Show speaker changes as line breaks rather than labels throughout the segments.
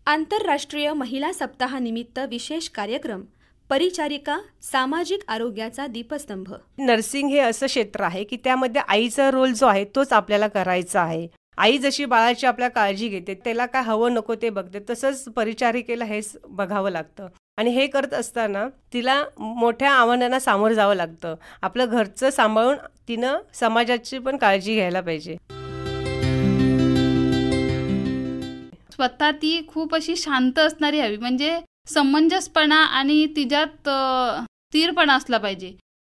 आंतरराष्ट्रीय महिला सप्ताहानिमित्त विशेष कार्यक्रम परिचारिका सामाजिक आरोग्याचा दीपस्तंभ।
नर्सिंग हे असं क्षेत्र आहे की त्यामध्ये आईचा रोल जो आहे तोच आपल्याला करायचा आहे। आई जशी बाळाची आपल्या काळजी घेते, त्याला काय हवं नको ते बघते, तसंच परिचारिकेला हेच बघावं लागतं आणि हे करत असताना तिला मोठ्या आव्हानांना सामोरं जावं लागतं। आपलं घरचं सांभाळून तिनं समाजाची पण काळजी घ्यायला पाहिजे।
स्वतः ती खूप अशी शांत असणारी हवी, म्हणजे समंजसपणा आणि तिच्यात स्थिरपणा असला पाहिजे।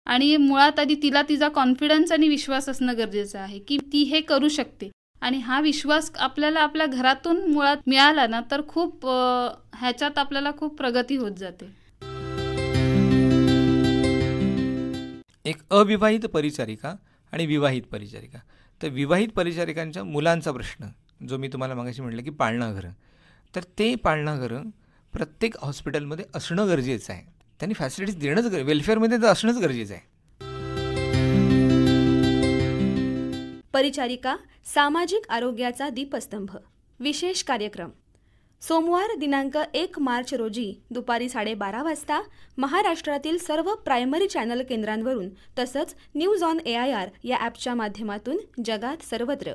आणि मुळात आधी तिला तिचा कॉन्फिडन्स आणि विश्वास असणं गरजेचं आहे की ती हे करू शकते। आणि हा विश्वास आपल्याला आपल्या घरातून मुळात मिळाला ना तर खूप ह्याच्यात आपल्याला खूप प्रगती होत जाते।
एक अविवाहित परिचारिका आणि विवाहित परिचारिका। तर विवाहित परिचारिकांच्या मुलांचा प्रश्न जो मी तुम्हाला मागाशी म्हटलं की पाळणाघरं, तर ते पाळणाघरं प्रत्येक हॉस्पिटलमध्ये असणं गरजेचं आहे। त्यांनी फॅसिलिटीज देणंच वेलफेअरमध्ये तर असणंच गरजेचं आहे।
परिचारिका सामाजिक आरोग्याचा दीपस्तंभ विशेष कार्यक्रम सोमवार दिनांक 1 मार्च रोजी दुपारी 12:30 वाजता महाराष्ट्रातील सर्व प्रायमरी चॅनल केंद्रांवरून तसंच न्यूज ऑन AIR या ॲपच्या माध्यमातून जगात सर्वत्र।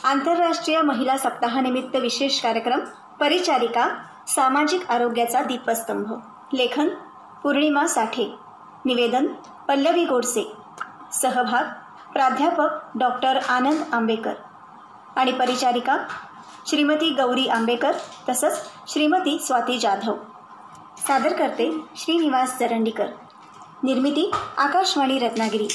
आंतरराष्ट्रीय महिला सप्ताहानिमित्त विशेष कार्यक्रम परिचारिका सामाजिक आरोग्याचा दीपस्तंभ। लेखन पूर्णिमा साठे, निवेदन पल्लवी गोडसे, सहभाग प्राध्यापक डॉक्टर आनंद आंबेकर आणि परिचारिका श्रीमती गौरी आंबेकर तसंच श्रीमती स्वाती जाधव। सादर करते श्रीनिवास जरंडीकर। निर्मिती आकाशवाणी रत्नागिरी।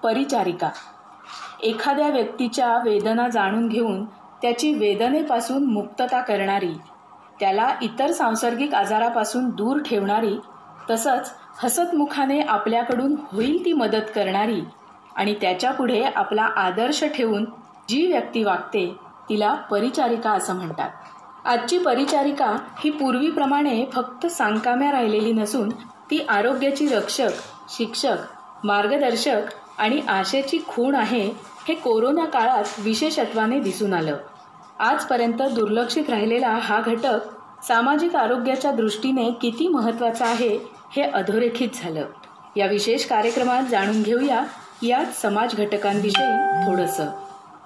परिचारिका एखाद्या व्यक्तीच्या वेदना जाणून घेऊन त्याची वेदनेपासून मुक्तता करणारी, त्याला इतर सांसर्गिक आजारापासून दूर ठेवणारी, तसंच हसतमुखाने आपल्याकडून होईल ती मदत करणारी आणि त्याच्यापुढे आपला आदर्श ठेवून जी व्यक्ती वागते तिला परिचारिका असं म्हणतात। आजची परिचारिका ही पूर्वीप्रमाणे फक्त सांगकाम्या राहिलेली नसून ती आरोग्याची रक्षक, शिक्षक, मार्गदर्शक आणि आशेची खूण आहे, हे कोरोना काळात विशेषत्वाने दिसून आलं। आजपर्यंत दुर्लक्षित राहिलेला हा घटक सामाजिक आरोग्याच्या दृष्टीने किती महत्त्वाचा आहे हे अधोरेखित झालं। या विशेष कार्यक्रमात जाणून घेऊया याच समाज घटकांविषयी थोडंसं।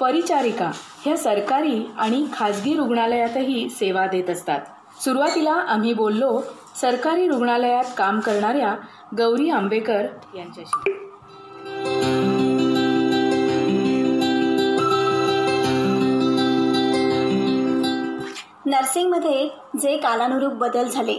परिचारिका ह्या सरकारी आणि खाजगी रुग्णालयातही सेवा देत असतात। सुरुवातीला आम्ही बोललो सरकारी रुग्णालयात काम करणाऱ्या गौरी आंबेकर यांच्याशी।
नर्सिंगमध्ये जे कालानुरूप बदल झाले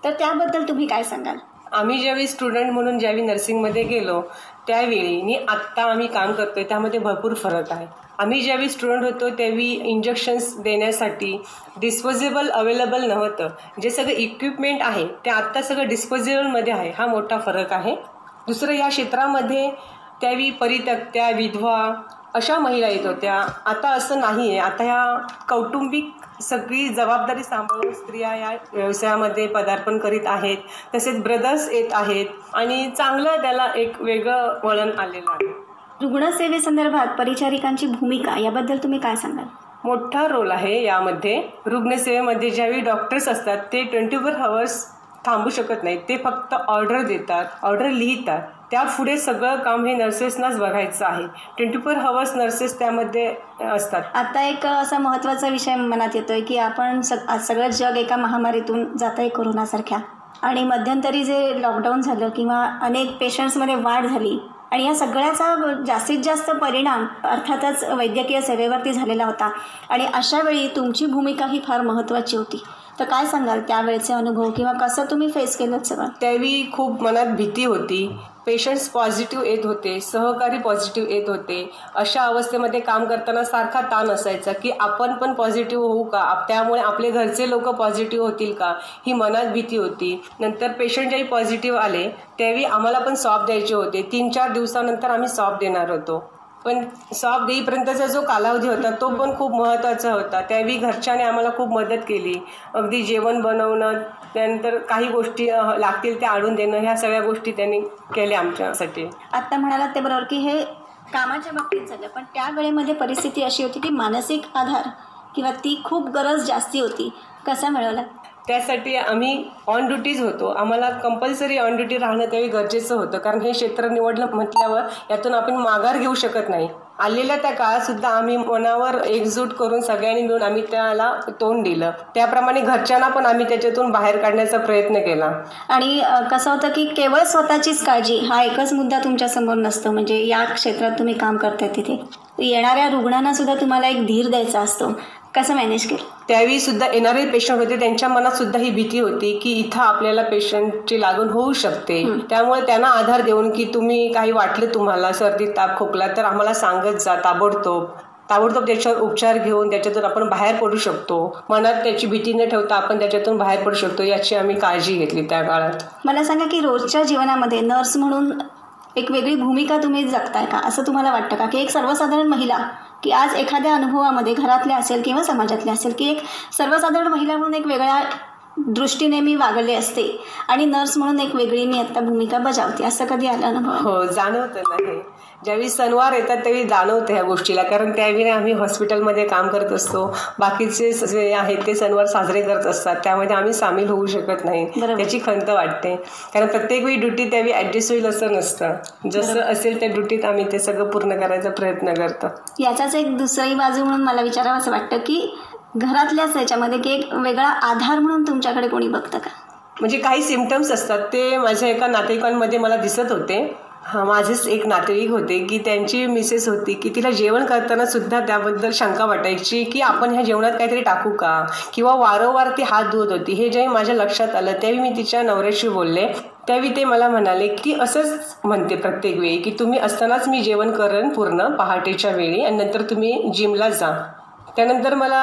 तर त्याबद्दल तुम्ही काय सांगाल?
आम्ही ज्यावेळी स्टुडंट म्हणून ज्यावेळी नर्सिंगमध्ये गेलो त्यावेळी आणि आत्ता आम्ही काम करतोय त्यामध्ये भरपूर फरक आहे। आम्ही ज्यावेळी स्टुडंट होतो त्यावेळी इंजेक्शन्स देण्यासाठी डिस्पोजेबल अवेलेबल नव्हतं। जे सगळं इक्विपमेंट आहे ते आत्ता सगळं डिस्पोजेबलमध्ये आहे, हा मोठा फरक आहे। दुसरं, या क्षेत्रामध्ये त्यावेळी परित्यक्त्या, विधवा अशा महिला येत होत्या, आता असं नाही आहे। आता ह्या कौटुंबिक सगळी जबाबदारी सांभाळून स्त्रिया या व्यवसायामध्ये पदार्पण करीत आहेत। तसेच ब्रदर्स येत आहेत आणि चांगलं त्याला एक वेगळं वळण आलेलं आहे।
रुग्णसेवेसंदर्भात परिचारिकांची भूमिका याबद्दल तुम्ही काय सांगाल?
मोठा रोल आहे यामध्ये। रुग्णसेवेमध्ये ज्यावेळी डॉक्टर्स असतात ते 24 आवर्स थांबू शकत नाहीत, ते फक्त ऑर्डर देतात, ऑर्डर लिहितात, त्यापुढे सगळं काम हे नर्सेसनाच बघायचं आहे। 24 आवर्स नर्सेस त्यामध्ये असतात।
आता एक असा महत्त्वाचा विषय मनात येतोय की आपण सगळं जग एका महामारीतून जात आहे कोरोनासारख्या, आणि मध्यंतरी जे लॉकडाऊन झालं किंवा अनेक पेशंट्समध्ये वाढ झाली आणि या सगळ्याचा जास्तीत जास्त परिणाम अर्थातच वैद्यकीय सेवेवरती झालेला होता आणि अशा वेळी तुमची भूमिका ही फार महत्त्वाची होती। तर काय सांगाल त्यावेळेचे अनुभव किंवा कसं तुम्ही फेस केलं सगळं?
त्यावेळी खूप मनात भीती होती, पेशंट्स पॉझिटिव्ह येत होते, सहकारी पॉझिटिव्ह येत होते। अशा अवस्थेमध्ये काम करताना सारखा ताण असायचा की आपण पण पॉझिटिव्ह होऊ का, त्यामुळे आपले घरचे लोक पॉझिटिव्ह होतील का, ही मनात भीती होती। नंतर पेशंट जेव्हा पॉझिटिव्ह आले त्यावेळी आम्हाला पण सॉब द्यायचे होते। 3-4 दिवसानंतर आम्ही सॉब देणार होतो पण सॉब देईपर्यंतचा जो कालावधी होता तो पण खूप महत्त्वाचा होता. त्यावेळी घरच्याने आम्हाला खूप मदत केली. अगदी जेवण बनवणं, त्यानंतर काही गोष्टी लागतील त्या आणून देणं, ह्या सगळ्या गोष्टी त्यांनी केल्या आमच्यासाठी.
आत्ता म्हणालात ते बरोबर की हे कामाच्या बाबतीत झालं, पण त्या वेळेमध्ये परिस्थिती अशी होती की मानसिक आधार किंवा ती खूप गरज जास्ती होती. कसा मिळवला?
त्यासाठी आम्ही ऑन ड्युटीज होतो. आम्हाला कंपल्सरी ऑन ड्युटी राहणं त्यावेळी गरजेचं होतं, कारण हे क्षेत्र निवडलं म्हटल्यावर यातून आपण माघार घेऊ शकत नाही. आलेल्या त्या काळातसुद्धा आम्ही मनावर एकजूट करून सगळ्यांनी मिळून आम्ही त्याला तोंड दिलं. त्याप्रमाणे घरच्यांना पण आम्ही त्याच्यातून बाहेर काढण्याचा प्रयत्न केला.
आणि कसं होतं की केवळ स्वतःचीच काळजी हा एकच मुद्दा तुमच्यासमोर नसतो. म्हणजे या क्षेत्रात तुम्ही काम करताय तिथे येणाऱ्या रुग्णांना सुद्धा तुम्हाला एक धीर द्यायचा असतो. कसं मॅनेज केलं?
त्यावेळी सुद्धा येणारे पेशंट होते, त्यांच्या मनात सुद्धा ही भीती होती की इथं आपल्याला पेशंटची लागण होऊ शकते. त्यामुळे त्यांना आधार देऊन की तुम्ही काही वाटलं तुम्हाला सर्दी ताप खोकला तर आम्हाला सांगत जा, ताबडतोब त्याच्यावर उपचार घेऊन त्याच्यातून आपण बाहेर पडू शकतो. मनात त्याची भीती न ठेवता आपण त्याच्यातून बाहेर पडू शकतो, याची आम्ही काळजी घेतली त्या काळात.
मला सांगा की रोजच्या जीवनामध्ये नर्स म्हणून एक वेगळी भूमिका तुम्ही जगताय का, असं तुम्हाला वाटतं का? की एक सर्वसाधारण महिला की आज एखाद्या अनुभवामध्ये घरातल्या असेल किंवा समाजातल्या असेल की एक सर्वसाधारण महिला म्हणून एक वेगळ्या दृष्टीने मी वागले असते आणि नर्स म्हणून एक वेगळी मी आता भूमिका बजावते, असं कधी आलं अनुभव?
हो, जाणवतं नाही. ज्यावेळी सणवार येतात त्यावेळी जाणवतं ह्या गोष्टीला, कारण त्यावेळी आम्ही हॉस्पिटलमध्ये काम करत असतो. बाकीचे जे आहेत ते सणवार साजरे करत असतात, त्यामध्ये आम्ही सामील होऊ शकत नाही. त्याची खंत वाटते, कारण प्रत्येक वेळी ड्युटी त्यावेळी ॲडजस्ट होईल असं नसतं. जसं असेल त्या ड्युटीत आम्ही ते सगळं पूर्ण करायचा प्रयत्न करतो.
याचाच एक दुसरी बाजू म्हणून मला विचारावं असं वाटतं की घरातल्याच याच्यामध्ये की एक वेगळा आधार म्हणून तुमच्याकडे कोणी बघतं का?
म्हणजे काही सिम्पटम्स असतात ते माझ्या एका नातेवाईकांमध्ये मला दिसत होते. माझेच एक नातेवाईक होते की त्यांची मिसेस होती की तिला जेवण करताना सुद्धा त्याबद्दल शंका वाटायची की आपण ह्या जेवणात काहीतरी टाकू का, किंवा वारंवार ती हात धुवत होती. हे जेव्हा माझ्या लक्षात आलं त्यावेळी मी तिच्या नवऱ्याशी बोलले. त्यावेळी ते मला म्हणाले की असंच म्हणते प्रत्येक वेळी की तुम्ही असतानाच मी जेवण करेन पूर्ण पहाटेच्या वेळी आणि नंतर तुम्ही जिमला जा. त्यानंतर मला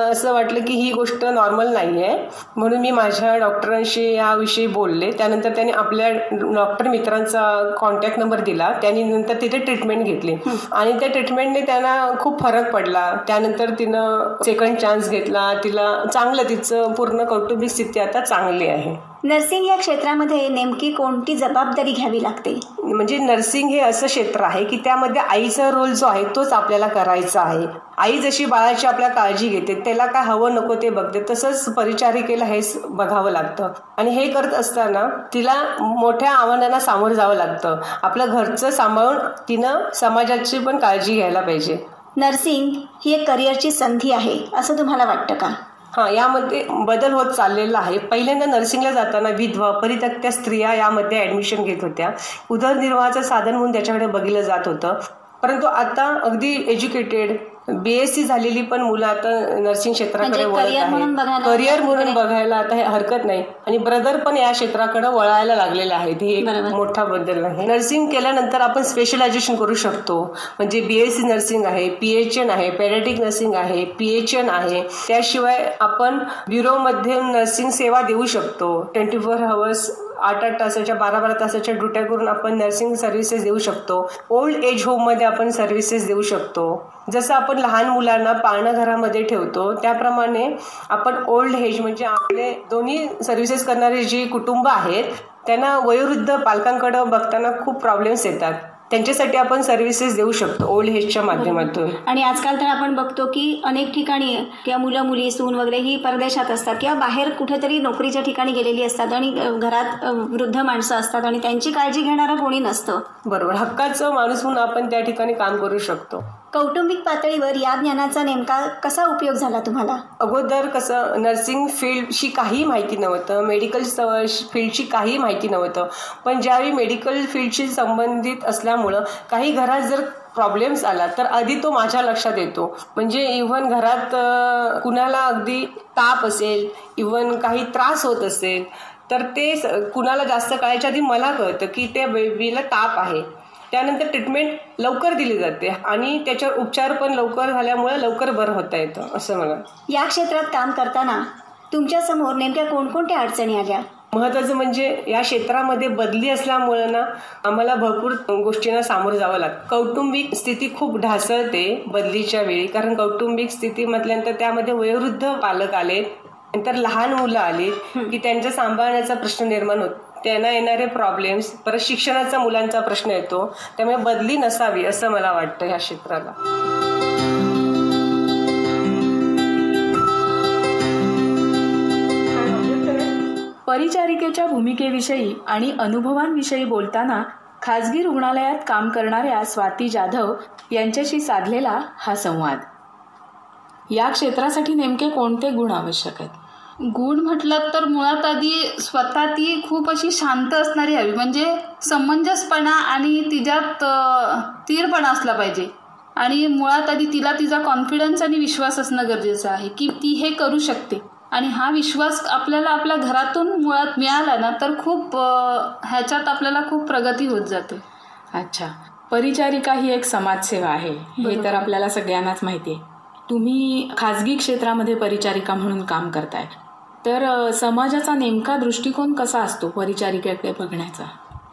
असं वाटलं की ही गोष्ट नॉर्मल नाही आहे, म्हणून मी माझ्या डॉक्टरांशी याविषयी बोलले. त्यानंतर त्यांनी आपल्या डॉक्टर मित्रांचा कॉन्टॅक्ट नंबर दिला. त्यांनी नंतर तिथे ट्रीटमेंट घेतली आणि त्या ट्रीटमेंटने त्यांना खूप फरक पडला. त्यानंतर तिनं सेकंड चान्स घेतला. तिला चांगलं, तिचं पूर्ण कौटुंबिक स्थिती आता चांगली आहे.
नर्सिंग या क्षेत्रामध्ये नेमकी कोणती जबाबदारी घ्यावी लागते?
म्हणजे नर्सिंग हे असं क्षेत्र आहे की त्यामध्ये आईचा रोल जो आहे तोच आपल्याला करायचा आहे. आई जशी बाळाची आपल्या काळजी घेते, त्याला काय हवं नको ते बघते, तसंच परिचारिकेला हेच बघावं लागतं. आणि हे करत असताना तिला मोठ्या आव्हानांना सामोरं जावं लागतं. आपलं घरचं सांभाळून तिनं समाजाची पण काळजी घ्यायला पाहिजे.
नर्सिंग ही एक करिअरची संधी आहे असं तुम्हाला वाटतं का?
हां, यामध्ये बदल होत चाललेला आहे. पहिल्यांदा नर्सिंगला जाताना विधवा परित्यक्त्या स्त्रिया यामध्ये ॲडमिशन घेत होत्या. उदरनिर्वाहाचं साधन म्हणून त्याच्याकडे बघितलं जात होतं. परंतु आता अगदी एज्युकेटेड BSc झालेली पण मुलं आता नर्सिंग क्षेत्राकडे वळत आहे. करिअर म्हणून बघायला आता हे हरकत नाही. आणि ब्रदर पण या क्षेत्राकडे वळायला लागलेले आहेत. हे एक मोठा बदल आहे. नर्सिंग केल्यानंतर आपण स्पेशलायझेशन करू शकतो. म्हणजे BSc नर्सिंग आहे, PHN आहे, पेडियाट्रिक नर्सिंग आहे, PHN आहे. त्याशिवाय आपण ब्युरोमध्ये नर्सिंग सेवा देऊ शकतो. 24 hours 8-8 तासाच्या 12-12 तासाच्या ड्युट्या करून आपण नर्सिंग सर्व्हिसेस देऊ शकतो. ओल्ड एज होममध्ये आपण सर्व्हिसेस देऊ शकतो. जसं आपण लहान मुलांना पाळणाघरामध्ये ठेवतो त्याप्रमाणे आपण ओल्ड एज म्हणजे आपले दोन्ही सर्व्हिसेस करणारे जी कुटुंब आहेत त्यांना वयोवृद्ध पालकांकडे बघताना खूप प्रॉब्लेम्स येतात. त्यांच्यासाठी आपण सर्व्हिसेस देऊ शकतो ओल्ड एजच्या माध्यमातून.
आणि आजकाल तर आपण बघतो की अनेक ठिकाणी किंवा मुलं मुली सून वगैरे ही परदेशात असतात किंवा बाहेर कुठेतरी नोकरीच्या ठिकाणी गेलेली असतात आणि घरात वृद्ध माणसं असतात आणि त्यांची काळजी घेणारं कोणी नसतं.
बरोबर, हक्काचं माणूस म्हणून आपण त्या ठिकाणी काम करू शकतो.
कौटुंबिक पातळीवर या ज्ञानाचा नेमका कसा उपयोग झाला तुम्हाला?
अगोदर कसं नर्सिंग फील्डची काही माहिती नव्हतं, मेडिकल फील्डची काही माहिती नव्हतं. पण ज्यावेळी मेडिकल फील्डशी संबंधित असल्यामुळं काही घरात जर प्रॉब्लेम्स आला तर आधी तो माझ्या लक्षात येतो. म्हणजे इव्हन घरात कुणाला अगदी ताप असेल, इव्हन काही त्रास होत असेल तर ते कुणाला जास्त कळायच्या आधी मला कळतं की त्या बेबीला ताप आहे. त्यानंतर ट्रीटमेंट लवकर दिली जाते आणि त्याच्यावर उपचार पण लवकर झाल्यामुळे लवकर बरं होता येतं असं मला.
या क्षेत्रात काम करताना तुमच्यासमोर नेमक्या कोणकोणत्या अडचणी आल्या
महत्त्वाचं म्हणजे या क्षेत्रामध्ये बदली असल्यामुळं ना आम्हाला भरपूर गोष्टींना सामोरं जावं लागतं. कौटुंबिक स्थिती खूप ढासळते बदलीच्या वेळी, कारण कौटुंबिक स्थिती म्हटल्यानंतर त्यामध्ये वयोवृद्ध पालक आलेत, नंतर लहान मुलं आलीत की त्यांच्या सांभाळण्याचा प्रश्न निर्माण होतो, त्यांना येणारे प्रॉब्लेम्स, परत शिक्षणाचा मुलांचा प्रश्न येतो. त्यामुळे बदली नसावी असं मला वाटतं ह्या क्षेत्राला.
परिचारिकेच्या भूमिकेविषयी आणि अनुभवांविषयी बोलताना खाजगी रुग्णालयात काम करणाऱ्या स्वाती जाधव यांच्याशी साधलेला हा संवाद. या क्षेत्रासाठी नेमके कोणते गुण आवश्यक आहेत?
गुण म्हटलं तर मुळात आधी स्वतः ती खूप अशी शांत असणारी हवी, म्हणजे समंजसपणा आणि तिच्यात स्थिरपणा असला पाहिजे. आणि मुळात आधी तिला तिचा कॉन्फिडन्स आणि विश्वास असणं गरजेचं आहे की ती हे करू शकते. आणि हा विश्वास आपल्याला आपल्या घरातून मुळात मिळाला ना तर खूप ह्याच्यात आपल्याला खूप प्रगती होत जाते.
अच्छा, परिचारिका ही एक समाजसेवा आहे हे तर आपल्याला सगळ्यांनाच माहिती आहे. तुम्ही खाजगी क्षेत्रामध्ये परिचारिका म्हणून काम करताय, तर समाजाचा नेमका दृष्टिकोन कसा असतो परिचारिकेकडे बघण्याचा?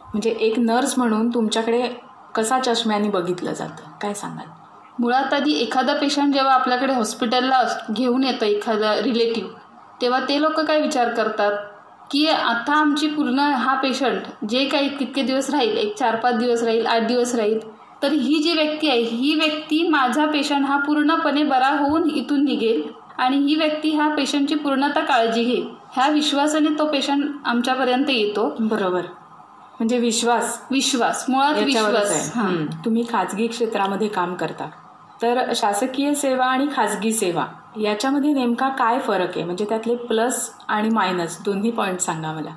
म्हणजे एक नर्स म्हणून तुमच्याकडे कसा चष्म्याने बघितलं जातं, काय सांगाल?
मुळात आधी एखादा पेशंट जेव्हा आपल्याकडे हॉस्पिटलला घेऊन येतं एखादा रिलेटिव्ह, तेव्हा ते लोक काय विचार करतात की आता आमची पूर्ण हा पेशंट जे काही कितके दिवस राहील, एक 4-5 दिवस राहील, 8 दिवस राहील, तर ही जी व्यक्ती आहे ही व्यक्ती माझा पेशंट हा पूर्णपणे बरा होऊन इथून निघेल आणि ही व्यक्ती ह्या पेशंटची पूर्णतः काळजी घेईल, ह्या विश्वासाने तो पेशंट आमच्यापर्यंत येतो.
बरोबर, म्हणजे विश्वास
मुळात विश्वास.
तुम्ही खाजगी क्षेत्रामध्ये काम करता, तर शासकीय सेवा आणि खाजगी सेवा याच्यामध्ये नेमका काय फरक आहे? म्हणजे त्यातले प्लस आणि मायनस दोन्ही पॉईंट सांगा मला.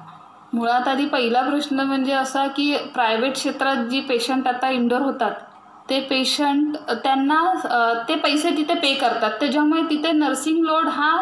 मुळात आधी पहिला प्रश्न म्हणजे असा की प्रायव्हेट क्षेत्रात जी पेशंट आता इंडोर होतात ते पेशंट त्यांना ते पैसे तिथे पे करतात, त्याच्यामुळे तिथे नर्सिंग लोड हा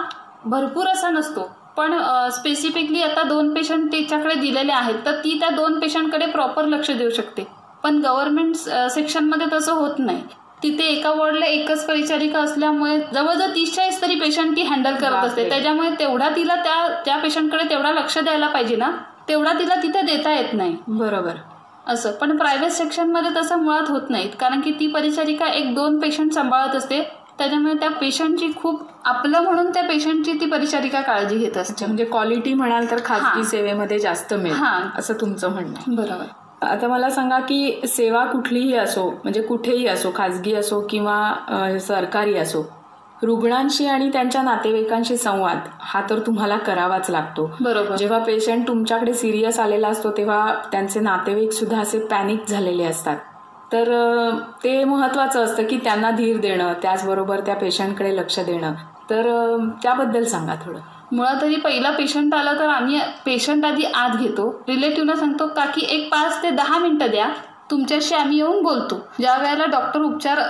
भरपूर असा नसतो. पण स्पेसिफिकली आता 2 पेशंट तिच्याकडे दिलेले आहेत तर ती त्या 2 पेशंटकडे प्रॉपर लक्ष देऊ शकते. पण गव्हर्नमेंट सेक्शनमध्ये तसं होत नाही. तिथे एका वॉर्डला एकच परिचारिका असल्यामुळे जवळजवळ 30-40 तरी पेशंट ती हँडल करत असते. त्याच्यामुळे तेवढा तिला त्या पेशंटकडे तेवढा लक्ष द्यायला पाहिजे ना, तेवढा तिला तिथे देता येत नाही.
बरोबर.
असं पण प्रायव्हेट सेक्शनमध्ये तसं मुळात होत नाहीत, कारण की ती परिचारिका 1-2 पेशंट सांभाळत असते. त्याच्यामुळे त्या पेशंटची खूप आपलं म्हणून त्या पेशंटची ती परिचारिका काळजी घेत असते.
म्हणजे क्वालिटी म्हणाल तर खाजगी सेवेमध्ये जास्त मिळेल असं तुमचं म्हणणं आहे.
बरोबर.
आता मला सांगा की सेवा कुठलीही असो, म्हणजे कुठेही असो, खाजगी असो किंवा सरकारी असो, रुग्णांशी आणि त्यांच्या नातेवाईकांशी संवाद हा तर तुम्हाला करावाच लागतो.
बरोबर.
जेव्हा पेशंट तुमच्याकडे सिरियस आलेला असतो तेव्हा त्यांचे नातेवाईक सुद्धा असे पॅनिक झालेले असतात, तर ते महत्त्वाचं असतं की त्यांना धीर देणं, त्याचबरोबर त्या पेशंटकडे लक्ष देणं. तर त्याबद्दल सांगा थोडं.
मुळात आधी पहिला पेशंट आला तर आम्ही पेशंट आधी आत घेतो, रिलेटिव्हला सांगतो का की एक 5 ते 10 मिनिटं द्या, तुमच्याशी आम्ही येऊन बोलतो. ज्या वेळेला डॉक्टर उपचार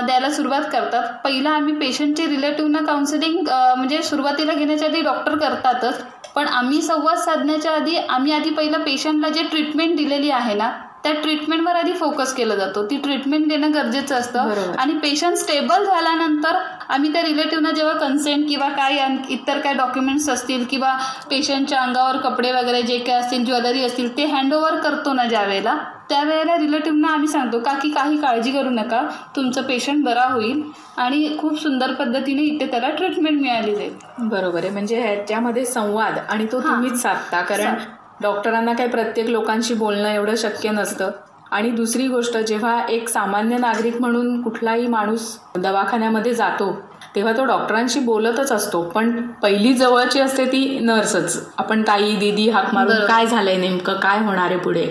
द्यायला सुरुवात करतात, पहिला आम्ही पेशंटचे रिलेटिव्हना काउन्सिलिंग म्हणजे सुरुवातीला घेण्याच्या आधी डॉक्टर करतातच, पण आम्ही संवाद साधण्याच्या आधी आम्ही आधी पहिला पेशंटला जे ट्रीटमेंट दिलेली आहे ना त्या ट्रीटमेंटवर आधी फोकस केला जातो. ती ट्रीटमेंट देणं गरजेचं असतं. आणि पेशंट स्टेबल झाल्यानंतर आम्ही त्या रिलेटिव्हना जेव्हा कन्सेंट किंवा काय इतर काय डॉक्युमेंट्स असतील किंवा पेशंटच्या अंगावर कपडे वगैरे जे काय असतील, ज्वेलरी असतील, ते हँडओव्हर करतो ना ज्यावेळेला, त्यावेळेला रिलेटिव्हना आम्ही सांगतो का की काही काळजी करू नका, तुमचं पेशंट बरा होईल आणि खूप सुंदर पद्धतीने इथे त्याला ट्रीटमेंट मिळाली जाईल.
बरोबर आहे. म्हणजे ह्याच्यामध्ये संवाद आणि तो तुम्हीच साधता, कारण डॉक्टरांना काही प्रत्येक लोकांशी बोलणं एवढं शक्य नसतं. आणि दुसरी गोष्ट, जेव्हा एक सामान्य नागरिक म्हणून कुठलाही माणूस दवाखान्यामध्ये जातो तेव्हा तो डॉक्टरांशी बोलतच असतो, पण पहिली जवळची असते ती नर्सच. आपण ताई, दीदी हाक मारून काय झालंय नेमकं, काय होणार आहे पुढे,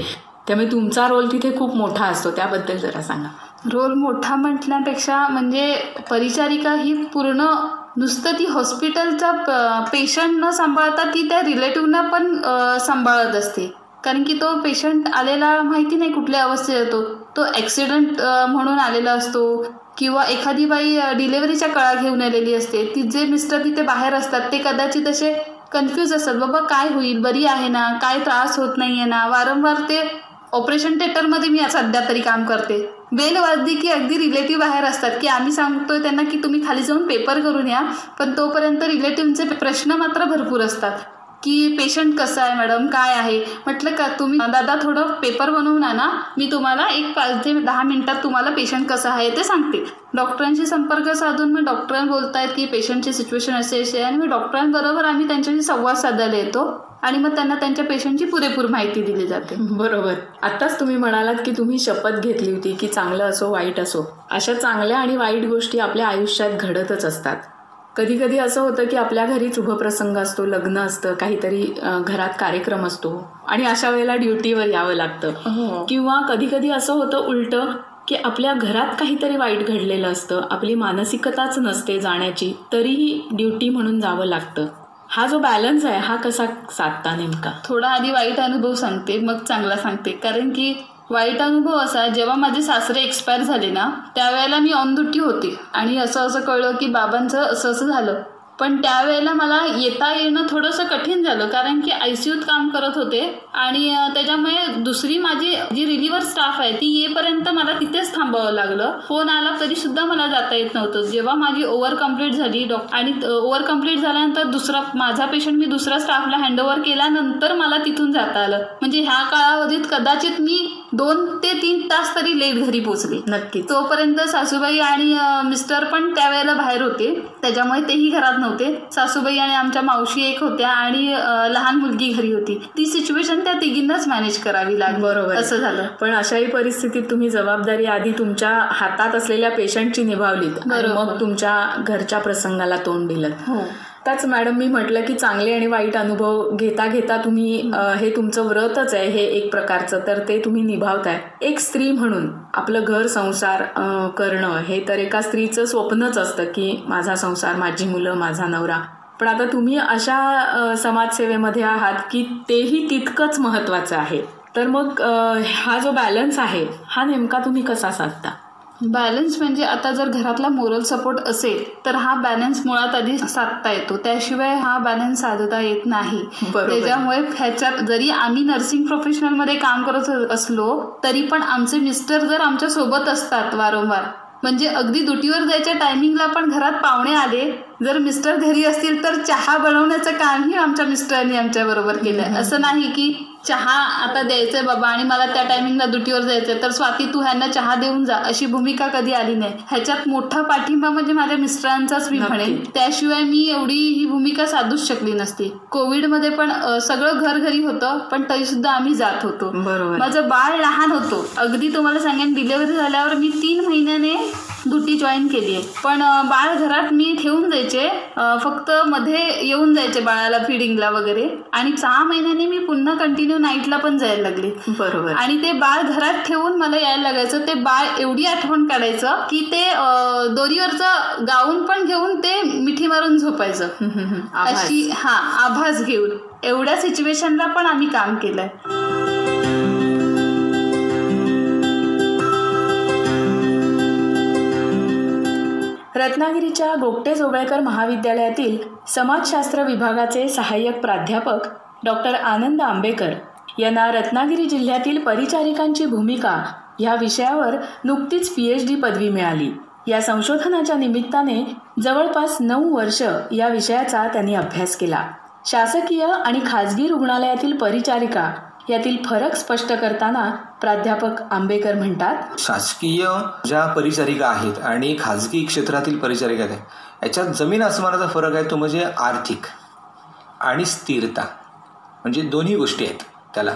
त्यामुळे तुमचा रोल तिथे खूप मोठा असतो. त्याबद्दल जरा सांगा.
रोल मोठा म्हटल्यापेक्षा म्हणजे परिचारिका ही पूर्ण नुसतं ती हॉस्पिटलचा पेशंट न सांभाळता ती त्या रिलेटिव्हना पण सांभाळत असते. कारण की तो पेशंट आलेला माहिती नाही कुठल्या अवस्थेत येतो, तो ॲक्सिडेंट म्हणून आलेला असतो किंवा एखादी बाई डिलेव्हरीच्या कळा घेऊन आलेली असते, तिचे मिस्टर तिथे बाहेर असतात, ते कदाचित असे कन्फ्यूज असतात, बाबा काय होईल, बरी आहे ना, काय त्रास होत नाही आहे ना. वारंवार ते ऑपरेशन थिएटरमध्ये मी सध्या तरी काम करते, बेल वाजली की अगदी रिलेटिव्ह बाहेर असतात की आम्ही सांगतोय त्यांना की तुम्ही खाली जाऊन पेपर करून या, पण तोपर्यंत रिलेटिव्हचे प्रश्न मात्र भरपूर असतात. की पेशंट कसं आहे मॅडम, काय आहे. म्हटलं का तुम्ही दादा थोडं पेपर बनवून आणा, मी तुम्हाला 5 ते 10 मिनिटात तुम्हाला पेशंट कसं आहे ते सांगते. डॉक्टरांशी संपर्क साधून मग डॉक्टर बोलतायत की पेशंटची सिच्युएशन असे आहे आणि मग डॉक्टरांबरोबर आम्ही त्यांच्याशी संवाद साधायला येतो आणि मग त्यांना त्यांच्या पेशंटची पुरेपूर माहिती दिली जाते.
बरोबर. आत्ताच तुम्ही म्हणालात की तुम्ही शपथ घेतली होती की चांगलं असो वाईट असो, अशा चांगल्या आणि वाईट गोष्टी आपल्या आयुष्यात घडतच असतात. कधी कधी असं होतं की आपल्या घरी शुभप्रसंग असतो, लग्न असतं, काहीतरी घरात कार्यक्रम असतो आणि अशा वेळेला ड्युटीवर यावं लागतं. किंवा कधी कधी असं होतं उलटं की आपल्या घरात काहीतरी वाईट घडलेलं असतं, आपली मानसिकताच नसते जाण्याची, तरीही ड्युटी म्हणून जावं लागतं. हा जो बॅलन्स आहे हा कसा साधता नेमका?
थोडा आधी वाईट अनुभव सांगते मग चांगला सांगते. कारण की वाईट अनुभव असा, जेव्हा माझे सासरे एक्सपायर झाले ना त्यावेळेला मी ऑन ड्युटी होते आणि असं कळलं की बाबांचं असं झालं. पण त्यावेळेला मला येता येणं थोडंसं कठीण झालं कारण की ICUत काम करत होते आणि त्याच्यामुळे दुसरी माझी जी रिलिव्हर स्टाफ आहे ती येईपर्यंत मला तिथेच थांबावं लागलं. फोन आला तरीसुद्धा मला जाता येत नव्हतं. जेव्हा माझी ओव्हर कंप्लीट झाली आणि ओव्हर कंप्लीट झाल्यानंतर माझा पेशंट मी दुसऱ्या स्टाफला हँडओव्हर केल्यानंतर मला तिथून जाता आलं. म्हणजे ह्या कालावधीत कदाचित मी 2 ते 3 तास तरी लेट घरी पोचले.
नक्की.
तोपर्यंत सासूबाई आणि मिस्टर पण त्यावेळेला बाहेर होते, त्याच्यामुळे तेही घरात नव्हते. सासूबाई आणि आमच्या मावशी एक होत्या आणि लहान मुलगी घरी होती. ती सिच्युएशन त्या तिघींनाच मॅनेज करावी लागली.
बरोबर,
असं झालं.
पण अशाही परिस्थितीत तुम्ही जबाबदारी आधी तुमच्या हातात असलेल्या पेशंटची निभावलीत आणि मग तुमच्या घरच्या प्रसंगाला तोंड दिलं. त्याच मॅडम मी म्हटलं की चांगले आणि वाईट अनुभव घेता घेता तुम्ही हे तुमचं व्रतच आहे हे एक प्रकारचं, तर ते तुम्ही निभावताय. एक स्त्री म्हणून आपलं घर संसार करणं हे तर एका स्त्रीचं स्वप्नच असतं की माझा संसार, माझी मुलं, माझा नवरा. पण आता तुम्ही अशा समाजसेवेमध्ये आहात की तेही तितकंच महत्त्वाचं आहे. तर मग हा जो बॅलन्स आहे हा नेमका तुम्ही कसा साधता?
बॅलन्स म्हणजे आता जर घरातला मोरल सपोर्ट असेल तर हा बॅलन्स मुळात आधी साधता येतो, त्याशिवाय हा बॅलन्स साधता येत नाही. त्याच्यामुळे ह्याच्यात जरी आम्ही नर्सिंग प्रोफेशनलमध्ये काम करत असलो तरी पण आमचे मिस्टर जर आमच्या सोबत असतात वारंवार, म्हणजे अगदी ड्युटीवर जायच्या टायमिंगला पण घरात पाहुणे आले, जर मिस्टर घरी असतील तर चहा बनवण्याचं कामही आमच्या मिस्टरांनी आमच्या बरोबर केलंय. असं नाही की चहा आता द्यायचंय बाबा आणि मला त्या टायमिंगला ड्युटीवर जायचंय तर स्वाती तू ह्यांना चहा देऊन जा, अशी भूमिका कधी आली नाही. ह्याच्यात मोठा पाठिंबा म्हणजे माझ्या मिस्टरांचाच मी म्हणेन. त्याशिवाय मी एवढी ही भूमिका साधूच शकली नसती. कोविडमध्ये पण सगळं घर घरी होतं पण तरी सुद्धा आम्ही जात होतो. माझं बाळ लहान होतं, अगदी तुम्हाला सांगेन डिलिव्हरी झाल्यावर मी 3 महिन्याने ड्युटी जॉईन केली आहे. पण बाळ घरात मी ठेवून जायचे, फक्त मध्ये येऊन जायचे बाळाला फिडिंगला वगैरे, आणि 6 महिन्याने मी पुन्हा कंटिन्यू नाईटला पण जायला लागले.
बरोबर.
आणि ते बाळ घरात ठेवून मला यायला लागायचं. ते बाळ एवढी आठवण काढायचं की ते दोरीवरचं गाऊन पण घेऊन ते मिठी मारून झोपायचं, अशी आभास घेऊन. एवढ्या सिच्युएशनला पण आम्ही काम केलंय.
रत्नागिरीच्या गोगटे जोगळेकर महाविद्यालयातील समाजशास्त्र विभागाचे सहाय्यक प्राध्यापक डॉक्टर आनंद आंबेकर यांना रत्नागिरी जिल्ह्यातील परिचारिकांची भूमिका ह्या विषयावर नुकतीच PhD पदवी मिळाली. या संशोधनाच्या निमित्ताने जवळपास 9 वर्ष या विषयाचा त्यांनी अभ्यास केला. शासकीय आणि खाजगी रुग्णालयातील परिचारिका यातील फरक स्पष्ट करताना प्राध्यापक आंबेकर म्हणतात,
शासकीय ज्या परिचारिका आहेत आणि खाजगी क्षेत्रातील परिचारिका आहेत याच्यात जमीन आसमानाचा फरक आहे. तो म्हणजे आर्थिक आणि स्थिरता, म्हणजे दोन्ही गोष्टी आहेत त्याला.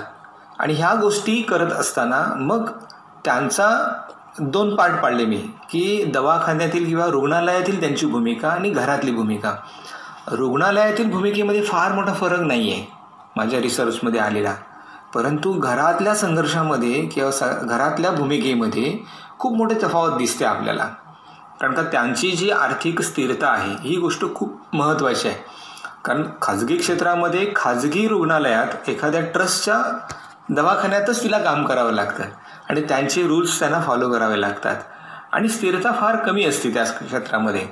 आणि ह्या गोष्टी करत असताना मग त्यांचा 2 पार्ट पाडले मी, की दवाखान्यातील किंवा रुग्णालयातील त्यांची भूमिका आणि घरातली भूमिका. रुग्णालयातील भूमिकेमध्ये फार मोठा फरक नाही आहे माझ्या रिसर्चमध्ये आलेला, परंतु घरातल्या संघर्षामध्ये किंवा घरातल्या भूमिकेमध्ये खूप मोठी तफावत दिसते आपल्याला. कारण का त्यांची जी आर्थिक स्थिरता आहे ही गोष्ट खूप महत्त्वाची आहे. कारण खाजगी क्षेत्रामध्ये खाजगी रुग्णालयात एखाद्या ट्रस्टच्या दवाखान्यातच तिला काम करावं लागतं आणि त्यांचे रूल्स त्यांना फॉलो करावे लागतात आणि स्थिरता फार कमी असते त्या क्षेत्रामध्ये.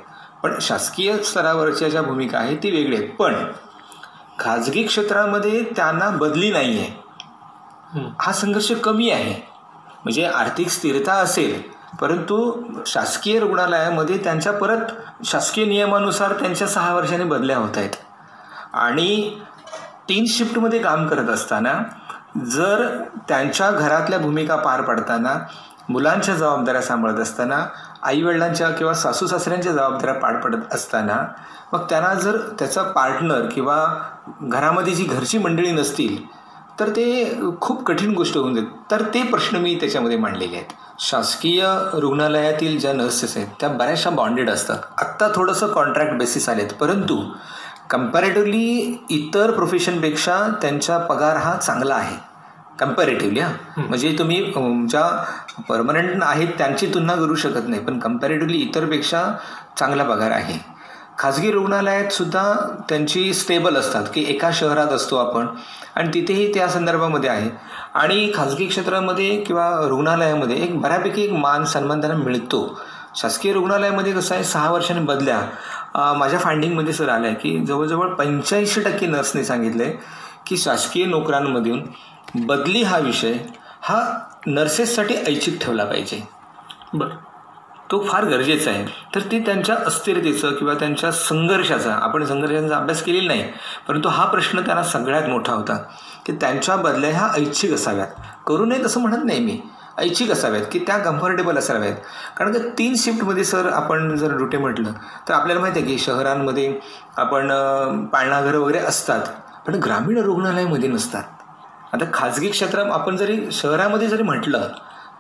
पण शासकीय स्तरावरच्या ज्या भूमिका आहेत ती वेगळी आहेत. पण खाजगी क्षेत्रामध्ये त्यांना बदली नाही आहे, हा संघर्ष कमी आहे. म्हणजे आर्थिक स्थिरता असेल परंतु शासकीय रुग्णालयामध्ये त्यांच्या परत शासकीय नियमानुसार त्यांच्या 6 वर्षांनी बदल्या होत आहेत आणि 3 शिफ्टमध्ये काम करत असताना जर त्यांच्या घरातल्या भूमिका पार पाडताना, मुलांच्या जबाबदाऱ्या सांभाळत असताना, आईवडिलांच्या किंवा सासू सासऱ्यांच्या जबाबदाऱ्या पार पडत असताना मग त्यांना जर त्याचा पार्टनर किंवा घरामध्ये जी घरची मंडळी नसतील तर ते खूप कठीण गोष्ट होऊन जाईल. तर ते प्रश्न मी त्याच्यामध्ये मांडलेले आहेत. शासकीय रुग्णालयातील ज्या नर्सेस आहेत त्या बऱ्याचशा बॉन्डेड असतात. आत्ता थोडंसं कॉन्ट्रॅक्ट बेसिस आलेत, परंतु कम्पॅरेटिव्हली इतर प्रोफेशनपेक्षा त्यांचा पगार हा चांगला आहे. कम्पॅरेटिव्हली म्हणजे तुम्ही ज्या परमनंट आहेत त्यांची तुलना करू शकत नाही, पण कम्पॅरेटिव्हली इतरपेक्षा चांगला पगार आहे. खाजगी रुग्णालयात सुद्धा त्यांची स्टेबल असतात की एका शहरात असतो आपण आणि तिथेही त्या संदर्भामध्ये आहे. आणि खाजगी क्षेत्रामध्ये किंवा रुग्णालयामध्ये एक बऱ्यापैकी एक मान सन्मान त्यांना मिळतो. शासकीय रुग्णालयामध्ये कसं आहे, 6 वर्षांनी बदल्या माझ्या फाइंडिंगमध्ये सर आलं आहे की जवळजवळ 85% नर्सने सांगितलं आहे की शासकीय नोकऱ्यांमधून बदली हा विषय हा नर्सेससाठी ऐच्छिक ठेवला पाहिजे.
बरं,
तो फार गरजेचा आहे. तर ते त्यांच्या अस्थिरतेचं किंवा त्यांच्या संघर्षाचा, आपण संघर्षाचा अभ्यास केलेला नाही, परंतु हा प्रश्न त्यांना सगळ्यात मोठा होता की त्यांच्या बदल्या ह्या ऐच्छिक असाव्यात. करू नये तसं म्हणत नाही मी, ऐच्छिक असाव्यात की त्या कम्फर्टेबल असाव्यात. कारण का 3 शिफ्टमध्ये सर आपण जर ड्युटी म्हटलं तर आपल्याला माहिती आहे की शहरांमध्ये आपण पाळणाघरं वगैरे असतात, पण ग्रामीण रुग्णालयामध्ये नसतात. आता खाजगी क्षेत्रात आपण जरी शहरामध्ये जरी म्हटलं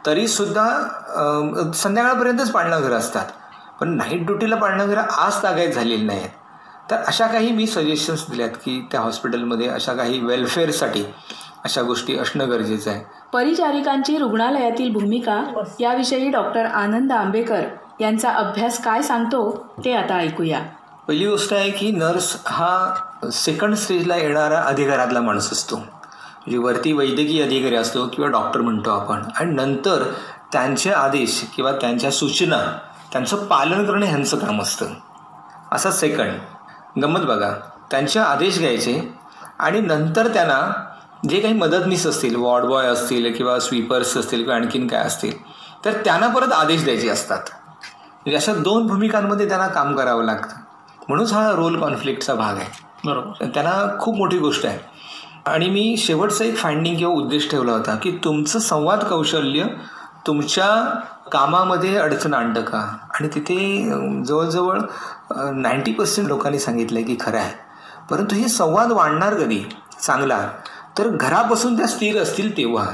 तरीसुद्धा संध्याकाळपर्यंतच पाळणाघरं असतात, पण नाईट ड्युटीला पाळणाघरं आज तागायत झालेली नाहीत. तर अशा काही मी सजेशन्स दिल्यात की त्या हॉस्पिटलमध्ये अशा काही वेलफेअरसाठी अशा गोष्टी असणं गरजेचं आहे.
परिचारिकांची रुग्णालयातील भूमिका याविषयी डॉक्टर आनंद आंबेकर यांचा अभ्यास काय सांगतो ते आता ऐकूया.
पहिली गोष्ट आहे की नर्स हा सेकंड स्टेजला येणारा अधिकारातला माणूस असतो. म्हणजे वरती वैद्यकीय अधिकारी असतो किंवा डॉक्टर म्हणतो आपण, आणि नंतर त्यांचे आदेश किंवा त्यांच्या सूचना त्यांचं पालन करणं ह्यांचं काम असतं. असा सेकंड गंमत बघा, त्यांचे आदेश घ्यायचे आणि नंतर त्यांना जे काही मदतनीस असतील, वॉर्ड बॉय असतील किंवा स्वीपर्स असतील किंवा आणखीन काय असतील, तर त्यांना परत आदेश द्यायचे असतात. म्हणजे अशा 2 भूमिकांमध्ये त्यांना काम करावं लागतं. म्हणूनच हा रोल कॉन्फ्लिक्टचा भाग आहे.
बरोबर,
त्यांना खूप मोठी गोष्ट आहे. आणि मी शेवटचं एक फाइंडिंग किंवा उद्देश ठेवला होता की तुमचं संवाद कौशल्य तुमच्या कामामध्ये अडचण आणतं का. आणि तिथे जवळजवळ 90% लोकांनी सांगितलं आहे की खरं आहे. परंतु हे संवाद वाढणार कधी चांगला, तर घरापासून त्या स्थिर असतील तेव्हा.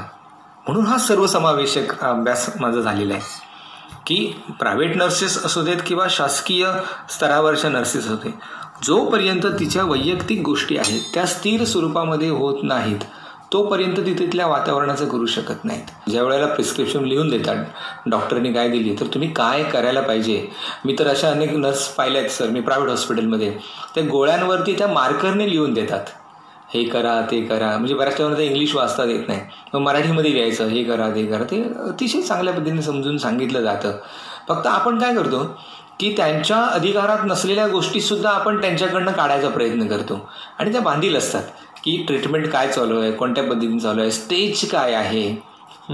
म्हणून हा सर्वसमावेशक अभ्यास माझा झालेला आहे की प्रायव्हेट नर्सेस असू देत किंवा शासकीय स्तरावरच्या नर्सेस होते, जोपर्यंत तिच्या वैयक्तिक गोष्टी आहेत त्या स्थिर स्वरूपामध्ये होत नाहीत तोपर्यंत ती तिथल्या वातावरणाचं करू शकत नाहीत. ज्या वेळेला प्रिस्क्रिप्शन लिहून देतात डॉक्टरनी काय दिली तर तुम्ही काय करायला पाहिजे. मी तर अशा अनेक नर्स पाहिल्या आहेत सर मी प्रायव्हेट हॉस्पिटलमध्ये, त्या गोळ्यांवरती त्या मार्करने लिहून देतात, हे करा ते करा. म्हणजे बऱ्याच वेळेला इंग्लिश वाचता येत नाही, मग मराठीमध्ये लिहायचं, हे करा ते करा. ते अतिशय चांगल्या पद्धतीने समजून सांगितलं जातं. फक्त आपण काय करतो की त्यांच्या अधिकारात नसलेल्या गोष्टीसुद्धा आपण त्यांच्याकडनं काढायचा प्रयत्न करतो आणि त्या बांधील असतात की ट्रीटमेंट काय चालू आहे, कोणत्या पद्धतीने चालू आहे, स्टेज काय आहे.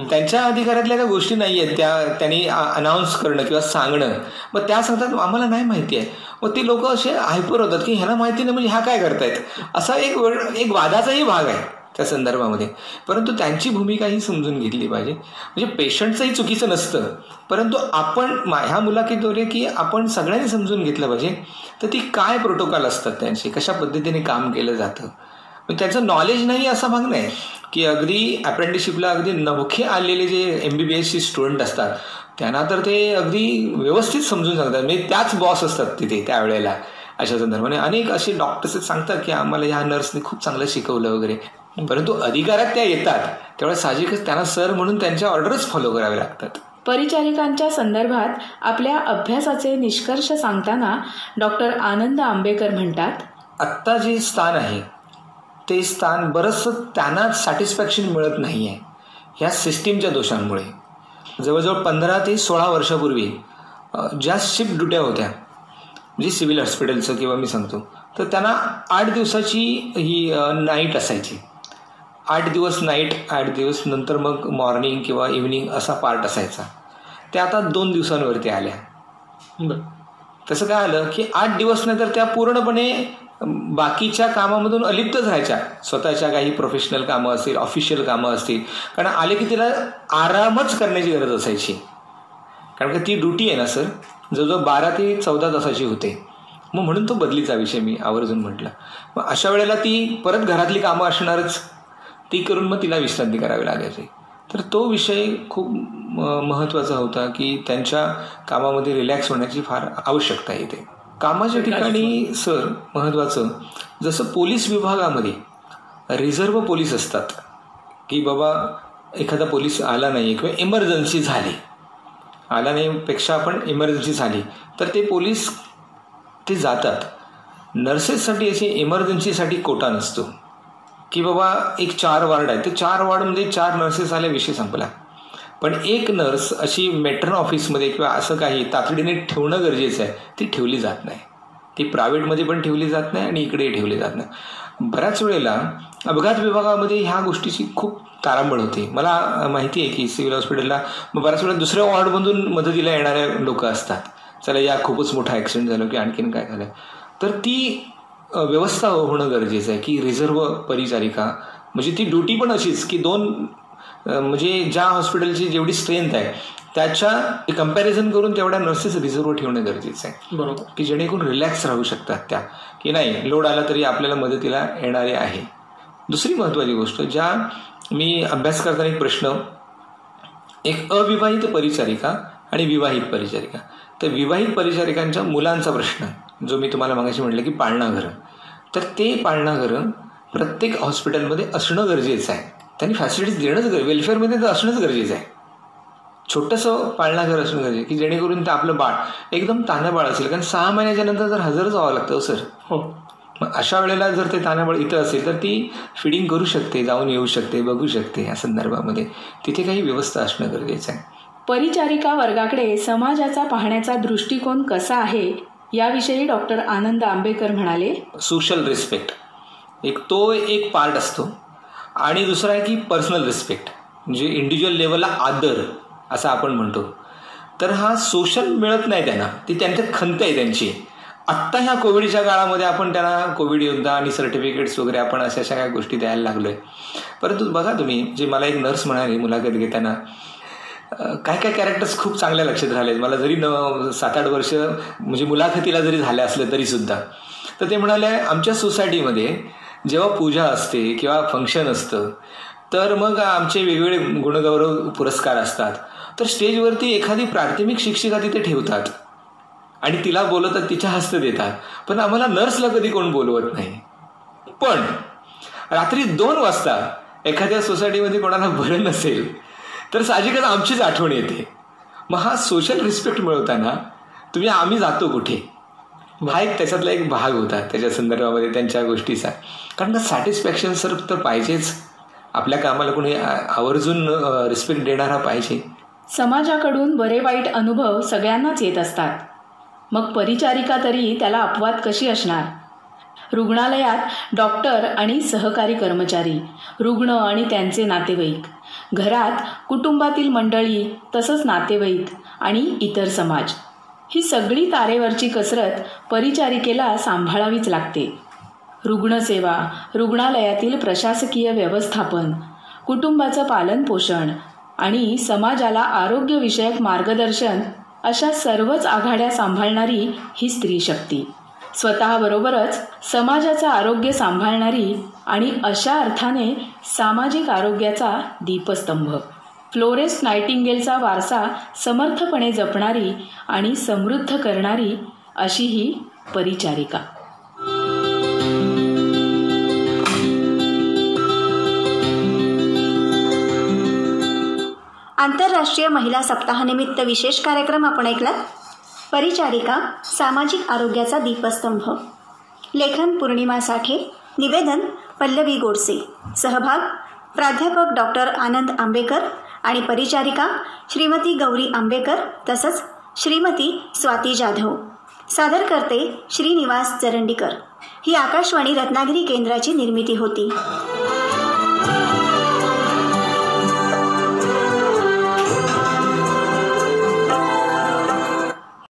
त्यांच्या अधिकारातल्या त्या गोष्टी नाही आहेत त्यांनी अनाऊन्स करणं किंवा सांगणं. मग त्या सांगतात आम्हाला नाही माहिती आहे. मग ते लोक असे हायपर होतात की ह्याला माहिती नाही म्हणजे ह्या काय करतायत. असा एक वादाचाही भाग आहे त्या संदर्भामध्ये. परंतु त्यांची भूमिका ही समजून घेतली पाहिजे. म्हणजे पेशंटचंही चुकीचं नसतं, परंतु आपण ह्या मुलाखतीद्वारे की आपण सगळ्यांनी समजून घेतलं पाहिजे तर ती काय प्रोटोकॉल असतात त्यांचे, कशा पद्धतीने काम केलं जातं. पण त्याचं नॉलेज नाही असा भाग नाही की अगदी अप्रेंटिसशिपला अगदी नवखे आलेले जे MBBSचे स्टुडंट असतात त्यांना तर ते अगदी व्यवस्थित समजून सांगतात. म्हणजे त्याच बॉस असतात तिथे त्यावेळेला. अशा संदर्भाने अनेक असे डॉक्टर्स सांगतात की आम्हाला ह्या नर्सने खूप चांगलं शिकवलं वगैरे, परंतु अधिकारात त्या येतात त्यावेळेस साहजिकच त्यांना सर म्हणून त्यांच्या ऑर्डरच फॉलो करावे लागतात.
परिचारिकांच्या संदर्भात आपल्या अभ्यासाचे निष्कर्ष सांगताना डॉक्टर आनंद आंबेकर म्हणतात,
आत्ता जे स्थान आहे ते स्थान बरंचसं त्यांना सॅटिस्फॅक्शन मिळत नाही आहे ह्या सिस्टीमच्या दोषांमुळे. जवळजवळ 15 ते 16 वर्षापूर्वी ज्या शिफ्ट ड्युट्या होत्या म्हणजे सिव्हिल हॉस्पिटलचं किंवा मी सांगतो तर त्यांना 8 दिवसाची ही नाईट असायची. 8 दिवस नाईट, 8 दिवस नंतर मग मॉर्निंग किंवा इव्हनिंग असा पार्ट असायचा. त्या आता 2 दिवसांवरती आल्या.
बरं,
तसं काय आलं की 8 दिवस नाही तर त्या पूर्णपणे बाकीच्या कामामधून अलिप्तच राहायच्या. स्वतःच्या काही प्रोफेशनल कामं असतील, ऑफिशियल कामं असतील, कारण आले की तिला आरामच करण्याची गरज असायची. कारण का ती ड्युटी आहे ना सर, जवळजवळ 12 ते 14 तासाची होते. मग म्हणून तो बदलीचा विषय मी आवर्जून म्हटलं. मग अशा वेळेला ती परत घरातली कामं असणारच, ती करून मग तिला विश्रांती करावी लागायची. तर तो विषय खूप महत्त्वाचा होता की त्यांच्या कामामध्ये रिलॅक्स होण्याची फार आवश्यकता येते. कामाच्या ठिकाणी सर महत्त्वाचं, जसं पोलीस विभागामध्ये रिझर्व्ह पोलीस असतात की बाबा एखादा पोलीस आला नाही किंवा इमर्जन्सी झाली, आला नाही पेक्षा आपण इमर्जन्सी झाली तर ते पोलीस ते जातात. नर्सेससाठी अशी इमर्जन्सीसाठी कोटा नसतो की बाबा एक 4 वॉर्ड आहे, ते 4 वॉर्डमध्ये 4 नर्सेस आले, विषय संपला. पण एक नर्स अशी मेट्रन ऑफिसमध्ये किंवा असं काही तातडीने ठेवणं गरजेचं आहे, ती ठेवली जात नाही. ती प्रायव्हेटमध्ये पण ठेवली जात नाही आणि इकडेही ठेवली जात नाही. बऱ्याच वेळेला अपघात विभागामध्ये ह्या गोष्टीची खूप तारांबळ होते. मला माहिती आहे की सिव्हिल हॉस्पिटलला बऱ्याच वेळेला दुसऱ्या वॉर्डमधून मदतीला येणारे लोक असतात. चला या खूपच मोठा ॲक्सिडेंट झालं की आणखीन काय झालं, तर ती व्यवस्था होणं गरजेचं आहे की रिझर्व्ह परिचारिका, म्हणजे ती ड्युटी पण अशीच की 2 म्हणजे ज्या हॉस्पिटलची जेवढी स्ट्रेंथ आहे त्याच्या कम्पॅरिझन करून तेवढ्या नर्सेस रिझर्व्ह ठेवणं गरजेचं आहे. बरोबर, की जेणेकरून रिलॅक्स राहू शकतात त्या, की नाही लोड आला तरी आपल्याला मदतीला येणारे आहे. दुसरी महत्त्वाची गोष्ट, ज्या मी अभ्यास करताना एक प्रश्न, एक अविवाहित परिचारिका आणि विवाहित परिचारिका, तर विवाहित परिचारिकांच्या मुलांचा प्रश्न जो मी तुम्हाला मगाशी म्हटलं की पाळणाघरं, तर ते पाळणाघरं प्रत्येक हॉस्पिटलमध्ये असणं गरजेचं आहे. त्यांनी फॅसिलिटीज देणंच वेलफेअरमध्ये तर असणंच गरजेचं आहे. छोटंसं पाळणाघर असणं गरजेचं की जेणेकरून ते आपलं बाळ एकदम तान्हं बाळ असेल, कारण 6 महिन्याच्या नंतर जर हजरच व्हावं लागतं सर. हो, मग अशा वेळेला जर ते तान्हं बाळ इथं असेल तर ती फिडिंग करू शकते, जाऊन येऊ शकते, बघू शकते. या संदर्भामध्ये तिथे काही व्यवस्था असणं गरजेचं आहे.
परिचारिका वर्गाकडे समाजाचा पाहण्याचा दृष्टिकोन कसा आहे याविषयी डॉक्टर आनंद आंबेकर म्हणाले,
सोशल रिस्पेक्ट तो एक पार्ट असतो आणि दुसरा आहे की पर्सनल रिस्पेक्ट, म्हणजे इंडिव्हिज्युअल लेवलला आदर असं आपण म्हणतो. तर हा सोशल मिळत नाही त्यांना, ती त्यांच्यात खंत आहे त्यांची. आत्ता ह्या कोविडच्या काळामध्ये आपण त्यांना कोविड योद्धा आणि सर्टिफिकेट्स वगैरे आपण अशा काही गोष्टी द्यायला लागलो आहे. परंतु बघा तुम्ही, जे मला एक नर्स म्हणाली मुलाखत घेताना, काय काय कॅरेक्टर्स खूप चांगल्या लक्षात राहिले मला, जरी 7-8 वर्ष म्हणजे मुलाखतीला जरी झाल्या असलं तरीसुद्धा. तर ते म्हणाले, आमच्या सोसायटीमध्ये जेव्हा पूजा असते किंवा फंक्शन असतं तर मग आमचे वेगवेगळे गुणगौरव पुरस्कार असतात, तर स्टेजवरती एखादी प्राथमिक शिक्षिका तिथे ठेवतात आणि तिला बोलवतात, तिच्या हस्ते देतात. पण आम्हाला नर्सला कधी कोण बोलवत नाही. पण रात्री 2 वाजता एखाद्या सोसायटीमध्ये कोणाला बरं नसेल तर साहजिकच आमचीच आठवण येते. मग हा सोशल रिस्पेक्ट मिळवताना आम्ही जातो कुठे, हा एक त्याच्यातला एक भाग होता त्याच्या संदर्भामध्ये त्यांच्या गोष्टीचा. कारण सॅटिस्फॅक्शन सर तर पाहिजेच, आपल्या कामाला कोणी आवर्जून रिस्पेक्ट देणारा पाहिजे.
समाजाकडून बरे वाईट अनुभव सगळ्यांनाच येत असतात, मग परिचारिका तरी त्याला अपवाद कशी असणार. रुग्णालयात डॉक्टर आणि सहकारी कर्मचारी, रुग्ण आणि त्यांचे नातेवाईक, घरात कुटुंबातील मंडळी, तसंच नातेवाईक आणि इतर समाज, ही सगळी तारेवरची कसरत परिचारिकेला सांभाळावीच लागते. रुग्णसेवा, रुग्णालयातील प्रशासकीय व्यवस्थापन, कुटुंबाचं पालनपोषण आणि समाजाला आरोग्यविषयक मार्गदर्शन, अशा सर्वच आघाड्या सांभाळणारी ही स्त्री शक्ती, स्वतःबरोबरच समाजाचं आरोग्य सांभाळणारी आणि अशा अर्थाने सामाजिक आरोग्याचा दीपस्तंभ, फ्लोरेन्स नायटिंगेलचा वारसा समर्थपणे जपणारी आणि समृद्ध करणारी अशी ही परिचारिका.
आंतरराष्ट्रीय महिला सप्ताहानिमित्त विशेष कार्यक्रम आपण ऐकलात. परिचारिका, सामाजिक आरोग्याचा दीपस्तंभ. लेखन पूर्णिमा साठे, निवेदन पल्लवी गोडसे, सहभाग प्राध्यापक डॉक्टर आनंद आंबेकर आणि परिचारिका श्रीमती गौरी आंबेकर तसंच श्रीमती स्वाती जाधव. सादरकर्ते श्रीनिवास चरंडीकर. ही आकाशवाणी रत्नागिरी केंद्राची निर्मिती होती.